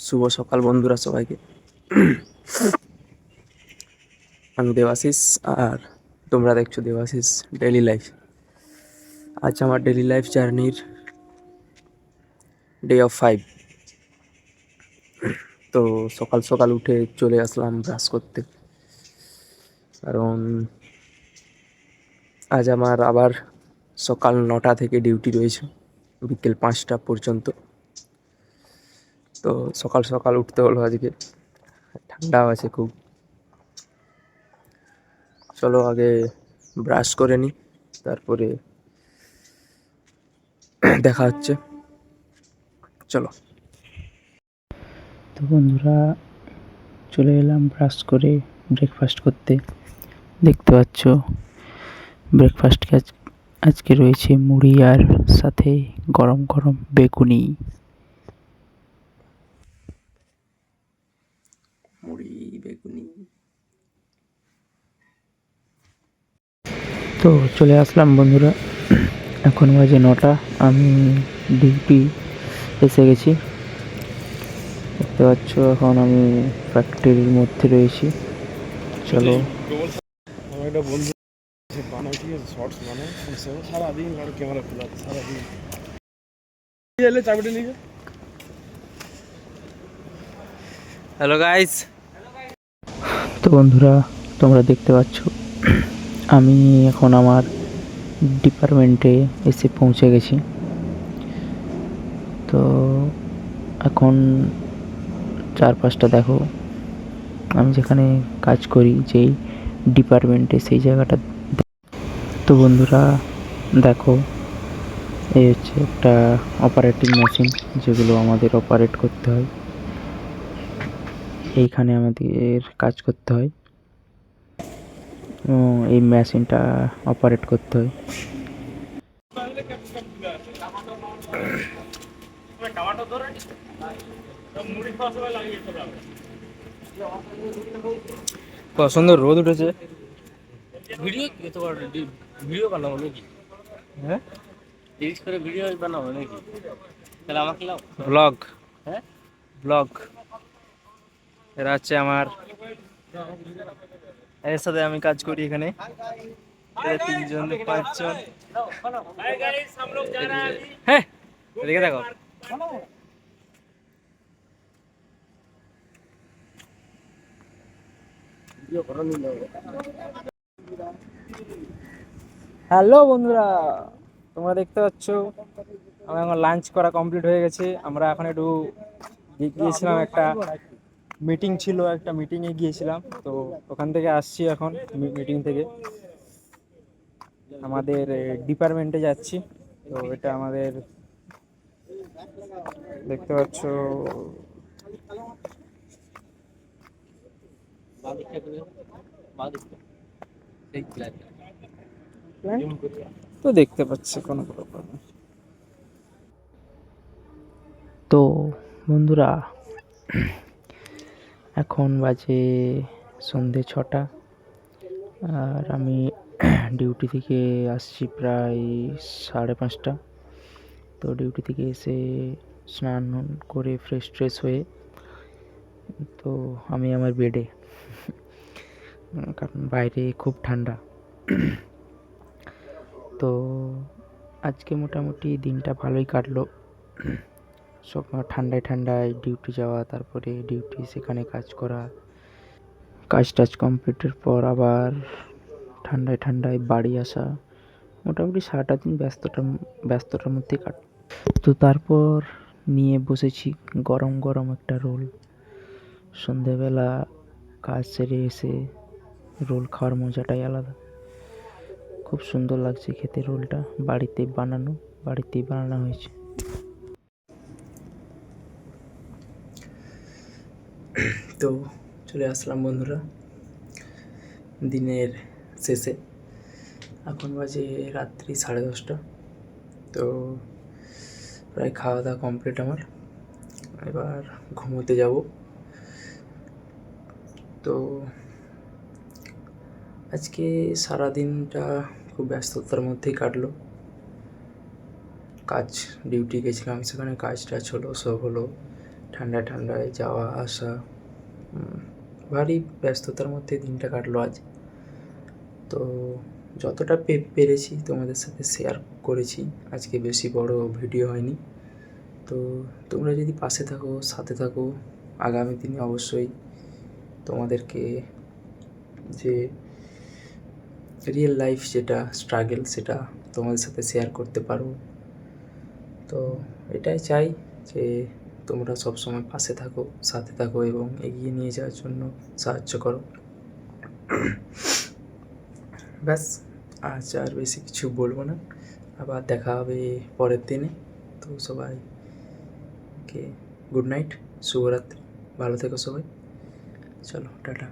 শুভ সকাল বন্ধুরা সবাইকে। আমি দেবাশিস আর তোমরা দেখছো দেবাশিস ডেইলি লাইফ। আজ আমার ডেইলি লাইফ জার্নির ডে অফ 5। তো সকাল সকাল উঠে চলে আসলাম ব্রাশ করতে, কারণ আজ আমার আবার সকাল 9টা থেকে ডিউটি রয়েছে বিকেল 5টা পর্যন্ত। তো সকাল সকাল উঠতে হলো আজকে, ঠান্ডাও আছে খুব। চলো আগে ব্রাশ করে নিই, তারপরে দেখা হচ্ছে। চলো। তো বন্ধুরা, চলে এলাম ব্রাশ করে ব্রেকফাস্ট করতে। দেখতে পাচ্ছ ব্রেকফাস্টে আজকে রয়েছে মুড়ি আর সাথে গরম গরম বেগুনি। মুড়ি বেগুনি। তো চলে আসলাম বন্ধুরা, এখন বাজে 9টা। আমি ডিউটি এসে গেছি। দেখতে পাচ্ছ এখন আমি ফ্যাক্টরির মধ্যে রয়েছি। চলো। আমার একটা বন্ধু বানায়, ঠিক আছে, শর্টস বানায়, সারাদিন আর ক্যামেরা খোলা সারাদিন। এলে চাবিটা নিয়ে যা। Hello guys. তো বন্ধুরা, তোমরা দেখতে পাচ্ছ আমি এখন আমার ডিপার্টমেন্টে এসে পৌঁছে গেছি। তো এখন চারপাশটা দেখো, আমি যেখানে কাজ করি যেই ডিপার্টমেন্টে সেই জায়গাটা। তো বন্ধুরা দেখো, এই হচ্ছে একটা অপারেটিং মেশিন যেগুলো আমাদের অপারেট করতে হয়। এইখানে আমাদের কাজ করতে হয়, এই মেশিনটা অপারেট করতে হয়। কত সুন্দর রোদ উঠেছে। ভিডিও তোমার ভিডিও বানাবো নাকি? হ্যাঁ, রিলস করে ভিডিও বানাবো নাকি? তাহলে আমাকে লাও। ব্লগ হ্যাঁ, ব্লগ। এরা হচ্ছে আমার, এর সাথে আমি কাজ করি এখানে। এরা 3জন 5জন। হ্যাঁ, এদিকে দেখো। ভিডিও করো নি না। হ্যালো বন্ধুরা, তোমরা দেখতে পাচ্ছ আমার এখন লাঞ্চ করা কমপ্লিট হয়ে গেছে। আমরা এখন একটু গিয়েছিলাম, একটা মিটিং ছিল, একটা মিটিংয়ে গিয়েছিলাম। তো ওখান থেকে আসছি এখন, মিটিং থেকে আমাদের ডিপার্টমেন্টে যাচ্ছি। তো এটা আমাদের দেখতে পাচ্ছ। তো দেখতে পাচ্ছি কোনো প্রবলেম নেই। তো বন্ধুরা, এখন বাজে সন্ধে 6টা আর আমি ডিউটি থেকে আসছি প্রায় 5:30। তো ডিউটি থেকে এসে স্নান করে ফ্রেশ ট্রেশ হয়ে তো আমি আমার বেডে, কারণ বাইরে খুব ঠান্ডা। তো আজকে মোটামুটি দিনটা ভালোই কাটলো। সব ঠান্ডায় ঠান্ডায় ডিউটি যাওয়া, তারপরে ডিউটি সেখানে কাজ করা, কাজ টাজ কমপ্লিটের পর আবার ঠান্ডায় ঠান্ডায় বাড়ি আসা। মোটামুটি সারাটা দিন ব্যস্ততার মধ্যেই কাট। তো তারপর নিয়ে বসেছি গরম গরম একটা রোল। সন্ধেবেলা কাজ সেরে এসে রোল খাওয়ার মজাটাই আলাদা। খুব সুন্দর লাগছে খেতে রোলটা। বাড়িতেই বানানো হয়েছে। তো চলে আসলাম বন্ধুরা দিনের শেষে। এখন বাজে রাত্রি 10:30। তো প্রায় খাওয়া দাওয়া কমপ্লিট আমার, এবার ঘুমোতে যাব। তো আজকে সারাদিনটা খুব ব্যস্ততার মধ্যেই কাটলো। ডিউটি গেছিলাম, সেখানে কাজ টাজ হলো, সব হলো, ঠান্ডায় ঠান্ডায় যাওয়া আসা, ভারী ব্যস্ততার মধ্যে দিনটা কাটলো আজ। তো যতটা পেরেছি তোমাদের সাথে শেয়ার করেছি, আজকে বেশি বড় ভিডিও হয়নি। তো তোমরা যদি পাশে থাকো, সাথে থাকো, আগামী দিনে অবশ্যই তোমাদেরকে যে রিয়েল লাইফ যেটা স্ট্রাগল সেটা তোমাদের সাথে শেয়ার করতে পারবো। তো এটাই চাই যে তোমরা সবসময় পাশে থাকো, সাথে থাকো এবং এগিয়ে নিয়ে যাওয়ার জন্য সাহায্য করো। ব্যাস, আজ আর বেশি কিছু বলবো না। আবার দেখা হবে পরের দিনে। তো সবাইকে গুড নাইট, শুভরাত্রি, ভালো থেকো সবাই। চলো টাটা।